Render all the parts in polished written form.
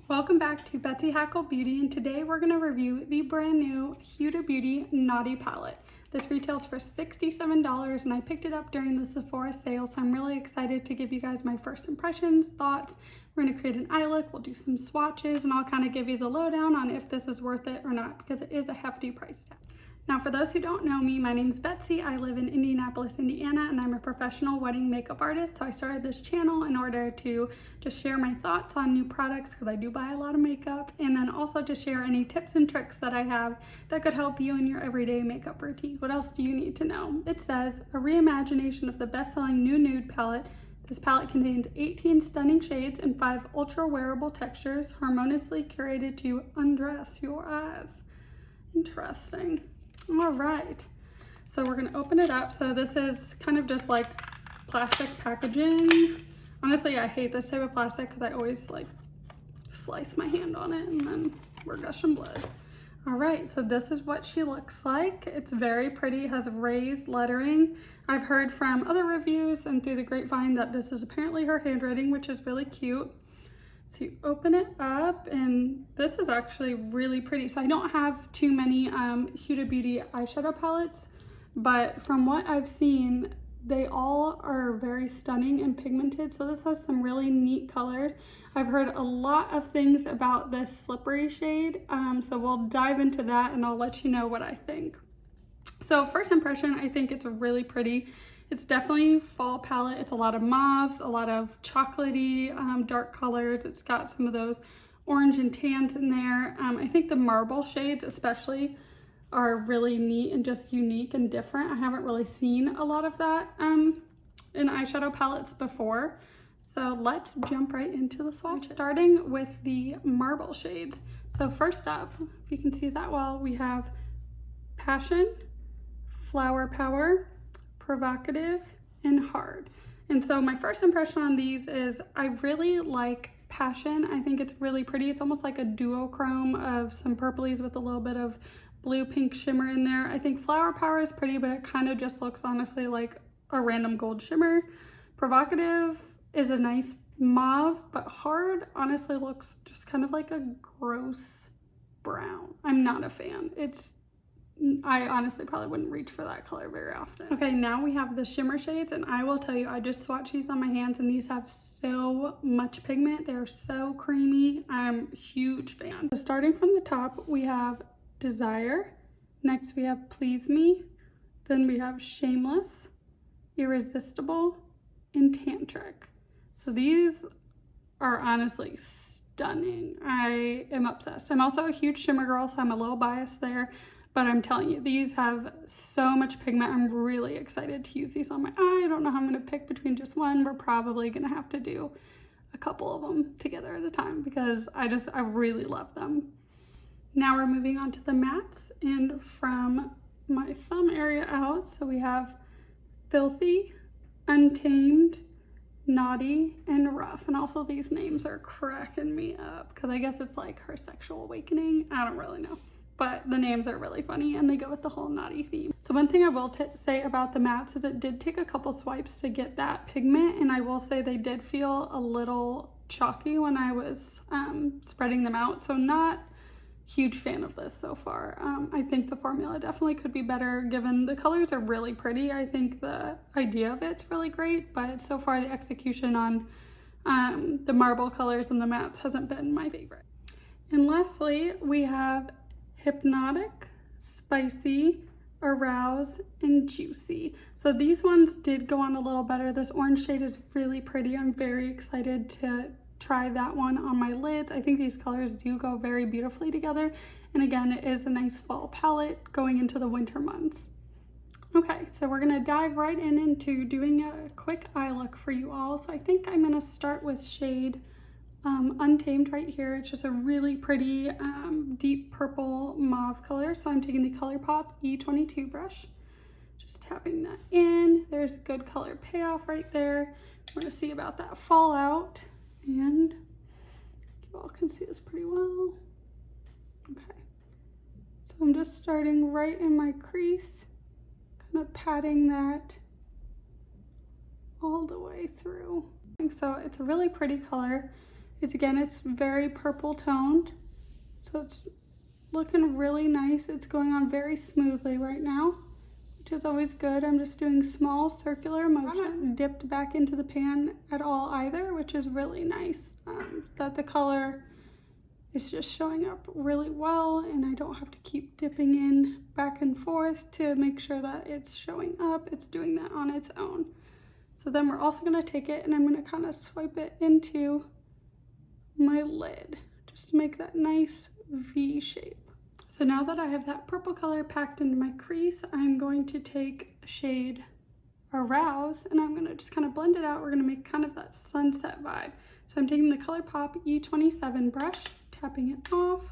Welcome back to Betsy Hackle Beauty, and today we're going to review the brand new HUDA Beauty Naughty Palette. This retails for $67 and I picked it up during the Sephora sale, so I'm really excited to give you guys my first impressions, thoughts. We're going to create an eye look, we'll do some swatches, and I'll kind of give you the lowdown on if this is worth it or not because it is a hefty price tag. Now, for those who don't know me, my name's Betsy. I live in Indianapolis, Indiana, and I'm a professional wedding makeup artist. So I started this channel in order to just share my thoughts on new products because I do buy a lot of makeup, and then also to share any tips and tricks that I have that could help you in your everyday makeup routines. What else do you need to know? It says, a reimagination of the best-selling new nude palette. This palette contains 18 stunning shades and 5 ultra-wearable textures, harmoniously curated to undress your eyes. Interesting. All right, so we're gonna open it up. So this is kind of just like plastic packaging. Honestly, I hate this type of plastic because I always like slice my hand on it and then we're gushing blood. All right, so this is what she looks like. It's very pretty, has raised lettering. I've heard from other reviews and through the grapevine that this is apparently her handwriting, which is really cute. So you open it up and this is actually really pretty. So I don't have too many HUDA Beauty eyeshadow palettes, but from what I've seen, they all are very stunning and pigmented. So this has some really neat colors. I've heard a lot of things about this slippery shade. So we'll dive into that and I'll let you know what I think. So first impression, I think it's really pretty. It's definitely fall palette. It's a lot of mauves, a lot of chocolatey, dark colors. It's got some of those orange and tans in there. I think the marble shades especially are really neat and just unique and different. I haven't really seen a lot of that in eyeshadow palettes before. So let's jump right into the swatch. Starting with the marble shades. So first up, if you can see that well, we have Passion, Flower Power, Provocative, and Hard. And so my first impression on these is I really like Passion. I think it's really pretty. It's almost like a duochrome of some purplies with a little bit of blue pink shimmer in there. I think Flower Power is pretty, but it kind of just looks honestly like a random gold shimmer. Provocative is a nice mauve, but Hard honestly looks just kind of like a gross brown. I'm not a fan. I honestly probably wouldn't reach for that color very often. Okay, now we have the shimmer shades, and I will tell you, I just swatched these on my hands and these have so much pigment. They're so creamy. I'm a huge fan. So starting from the top, we have Desire. Next we have Please Me. Then we have Shameless, Irresistible, and Tantric. So these are honestly stunning. I am obsessed. I'm also a huge shimmer girl, so I'm a little biased there. But I'm telling you, these have so much pigment. I'm really excited to use these on my eye. I don't know how I'm gonna pick between just one. We're probably gonna have to do a couple of them together at a time because I really love them. Now we're moving on to the mattes, and from my thumb area out, so we have Filthy, Untamed, Naughty, and Rough. And also these names are cracking me up because I guess it's like her sexual awakening. I don't really know. But the names are really funny and they go with the whole naughty theme. So one thing I will say about the mattes is it did take a couple swipes to get that pigment, and I will say they did feel a little chalky when I was spreading them out. So not huge fan of this so far. I think the formula definitely could be better given the colors are really pretty. I think the idea of it's really great, but so far the execution on the marble colors and the mattes hasn't been my favorite. And lastly, we have Hypnotic, Spicy, Arouse, and Juicy. So these ones did go on a little better. This orange shade is really pretty. I'm very excited to try that one on my lids. I think these colors do go very beautifully together. And again, it is a nice fall palette going into the winter months. Okay, so we're gonna dive right into doing a quick eye look for you all. So I think I'm gonna start with shade Untamed right here. It's just a really pretty deep purple mauve color. So I'm taking the ColourPop E22 brush, just tapping that in. There's a good color payoff right there. We're gonna see about that fallout, and you all can see this pretty well. Okay, so I'm just starting right in my crease, kind of patting that all the way through. So it's a really pretty color. It's very purple toned, so it's looking really nice. It's going on very smoothly right now, which is always good. I'm just doing small circular motion. I'm not dipped back into the pan at all either, which is really nice. That the color is just showing up really well, and I don't have to keep dipping in back and forth to make sure that it's showing up. It's doing that on its own. So then we're also gonna take it and I'm gonna kind of swipe it into my lid, just to make that nice V shape. So now that I have that purple color packed into my crease, I'm going to take shade Arouse and I'm gonna just kind of blend it out. We're gonna make kind of that sunset vibe. So I'm taking the ColourPop E27 brush, tapping it off.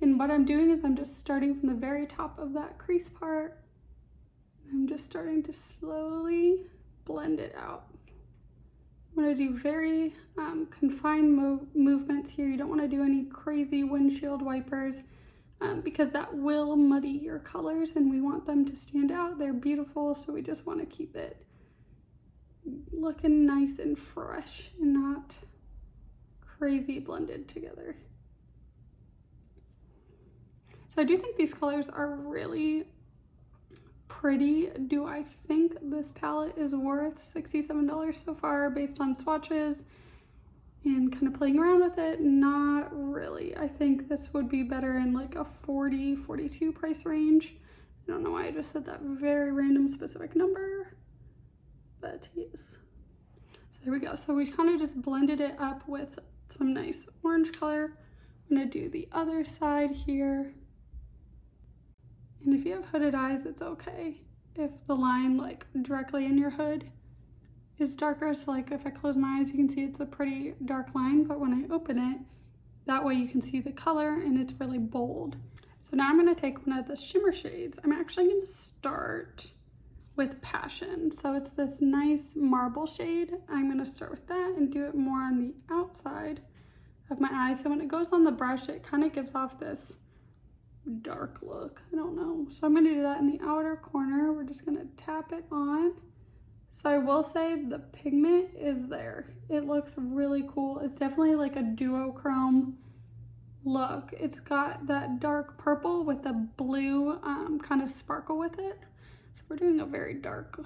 And what I'm doing is I'm just starting from the very top of that crease part. I'm just starting to slowly blend it out. I'm gonna do very confined movements here. You don't wanna do any crazy windshield wipers because that will muddy your colors and we want them to stand out. They're beautiful, so we just wanna keep it looking nice and fresh and not crazy blended together. So I do think these colors are really pretty. Do I think this palette is worth $67 so far based on swatches and kind of playing around with it? Not really. I think this would be better in like a $40, $42 price range. I don't know why I just said that very random specific number, but yes. So there we go. So we kind of just blended it up with some nice orange color. I'm gonna do the other side here. And if you have hooded eyes, it's okay if the line like directly in your hood is darker. So like if I close my eyes, you can see it's a pretty dark line, but when I open it, that way you can see the color and it's really bold. So now I'm gonna take one of the shimmer shades. I'm actually gonna start with Passion. So it's this nice marble shade. I'm gonna start with that and do it more on the outside of my eye. So when it goes on the brush, it kind of gives off this dark look. I don't know. So I'm gonna do that in the outer corner. We're just gonna tap it on. So I will say the pigment is there. It looks really cool. It's definitely like a duochrome look. It's got that dark purple with a blue kind of sparkle with it. So we're doing a very dark,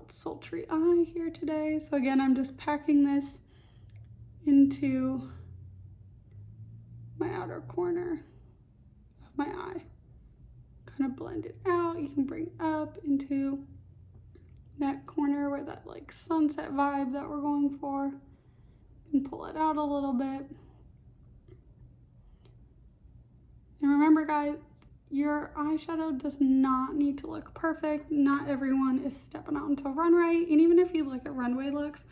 sultry eye here today. So again, I'm just packing this into my outer corner of my eye. Kind of blend it out. You can bring up into that corner where that like sunset vibe that we're going for. You can pull it out a little bit. And remember guys, your eyeshadow does not need to look perfect. Not everyone is stepping out into runway. And even if you look at runway looks,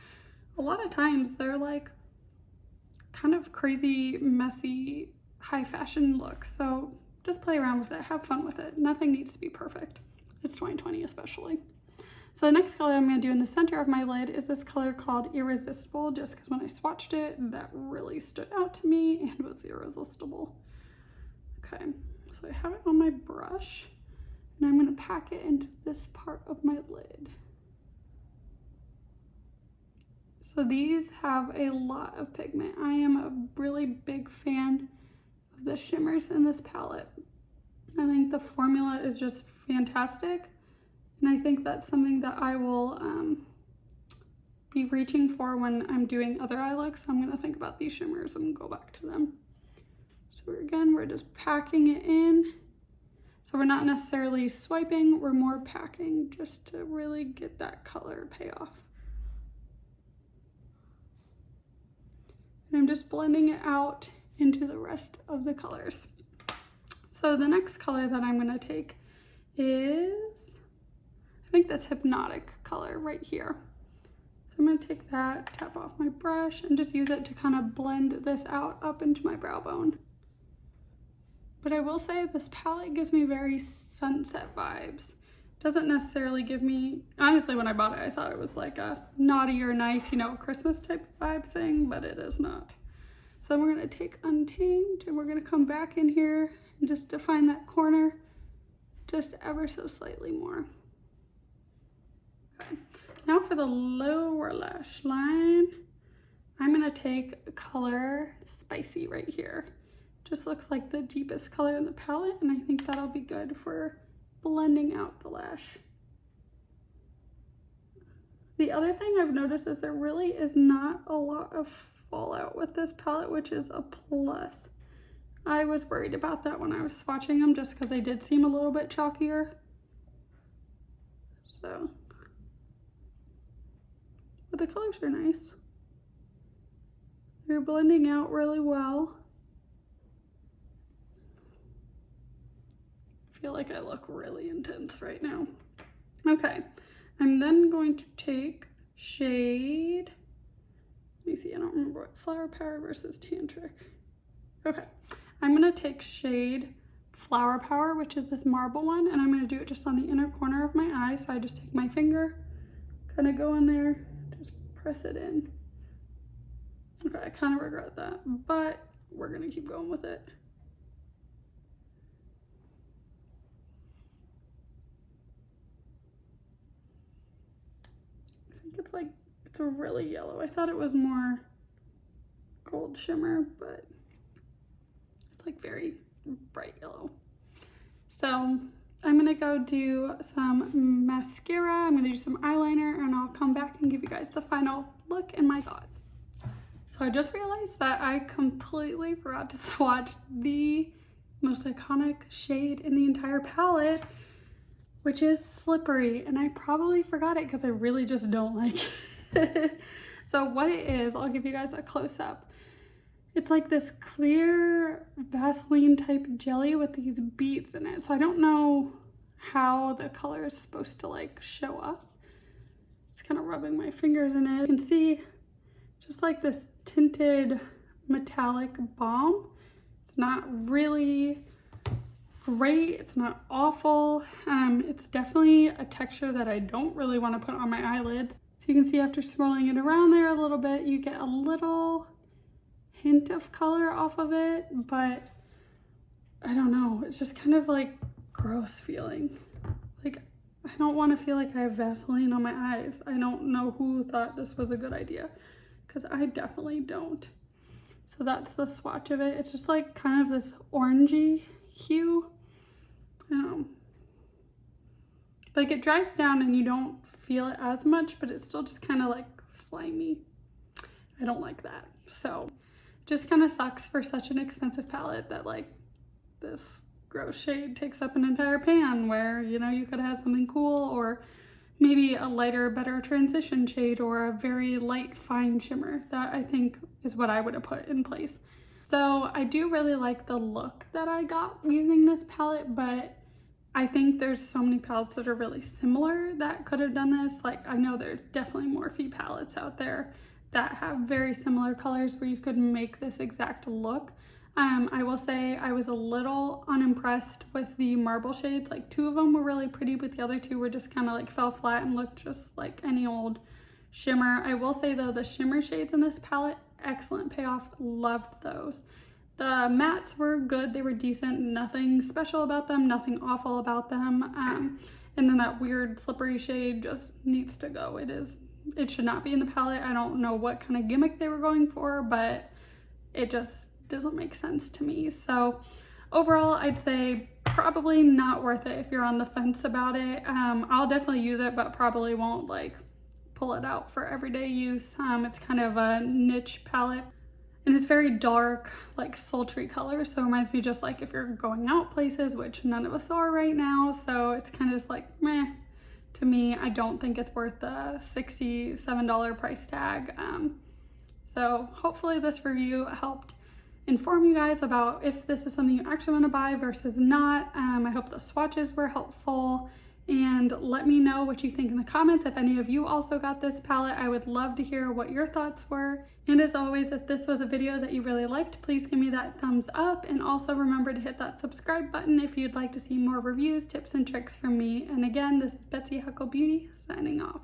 a lot of times they're like kind of crazy, messy, high fashion looks. So just play around with it, have fun with it. Nothing needs to be perfect. It's 2020 especially. So the next color I'm gonna do in the center of my lid is this color called Irresistible, just because when I swatched it, that really stood out to me and was irresistible. Okay, so I have it on my brush and I'm gonna pack it into this part of my lid. So these have a lot of pigment. I am a really big fan of the shimmers in this palette. I think the formula is just fantastic. And I think that's something that I will be reaching for when I'm doing other eye looks. So I'm gonna think about these shimmers and go back to them. So again, we're just packing it in. So we're not necessarily swiping, we're more packing just to really get that color payoff. And I'm just blending it out into the rest of the colors. So the next color that I'm gonna take is, I think this hypnotic color right here. So I'm gonna take that, tap off my brush, and just use it to kind of blend this out up into my brow bone. But I will say this palette gives me very sunset vibes. Doesn't necessarily give me, honestly when I bought it I thought it was like a naughty or nice, you know, Christmas type vibe thing, but it is not. So we're gonna take Untamed and we're gonna come back in here and just define that corner just ever so slightly more. Okay. Now for the lower lash line, I'm gonna take color Spicy right here. Just looks like the deepest color in the palette, and I think that'll be good for blending out the lash. The other thing I've noticed is there really is not a lot of fallout with this palette, which is a plus. I was worried about that when I was swatching them just because they did seem a little bit chalkier. So, but the colors are nice. They're blending out really well. I feel like I look really intense right now. Okay, I'm then going to take shade, let me see, I don't remember what, Flower Power versus Tantric. Okay, I'm gonna take shade Flower Power, which is this marble one, and I'm gonna do it just on the inner corner of my eye. So I just take my finger, kind of go in there, just press it in. Okay, I kind of regret that, but we're gonna keep going with it. I think it's like, it's a really yellow. I thought it was more gold shimmer, but it's like very bright yellow. So I'm gonna go do some mascara, I'm gonna do some eyeliner, and I'll come back and give you guys the final look and my thoughts. So I just realized that I completely forgot to swatch the most iconic shade in the entire palette, which is Slippery, and I probably forgot it because I really just don't like it. So what it is, I'll give you guys a close-up. It's like this clear Vaseline type jelly with these beads in it. So I don't know how the color is supposed to like show up. Just kind of rubbing my fingers in it. You can see just like this tinted metallic balm. It's not really great, it's not awful. It's definitely a texture that I don't really want to put on my eyelids. So you can see after swirling it around there a little bit, you get a little hint of color off of it, but I don't know, it's just kind of like gross feeling. Like, I don't want to feel like I have Vaseline on my eyes. I don't know who thought this was a good idea, because I definitely don't. So that's the swatch of it. It's just like kind of this orangey hue. I don't know. Like it dries down and you don't feel it as much, but it's still just kind of like slimy. I don't like that. So just kind of sucks for such an expensive palette that like this gross shade takes up an entire pan, where, you know, you could have something cool, or maybe a lighter, better transition shade, or a very light, fine shimmer. That I think is what I would have put in place. So I do really like the look that I got using this palette, but I think there's so many palettes that are really similar that could have done this. Like, I know there's definitely Morphe palettes out there that have very similar colors where you could make this exact look. I will say I was a little unimpressed with the marble shades. Like 2 of them were really pretty, but the other 2 were just kind of like fell flat and looked just like any old shimmer. I will say though, the shimmer shades in this palette, excellent payoff, loved those. The mattes were good, they were decent, nothing special about them, nothing awful about them. And then that weird slippery shade just needs to go. It should not be in the palette. I don't know what kind of gimmick they were going for, but it just doesn't make sense to me. So overall, I'd say probably not worth it if you're on the fence about it. I'll definitely use it, but probably won't like pull it out for everyday use. It's kind of a niche palette, and it's very dark, like sultry color. So it reminds me just like if you're going out places, which none of us are right now. So it's kind of just like meh to me. I don't think it's worth the $67 price tag. So hopefully this review helped inform you guys about if this is something you actually want to buy versus not. I hope the swatches were helpful, and let me know what you think in the comments. If any of you also got this palette, I would love to hear what your thoughts were. And as always, if this was a video that you really liked, please give me that thumbs up, and also remember to hit that subscribe button if you'd like to see more reviews, tips, and tricks from me. And again, this is Betsy Huckle Beauty signing off.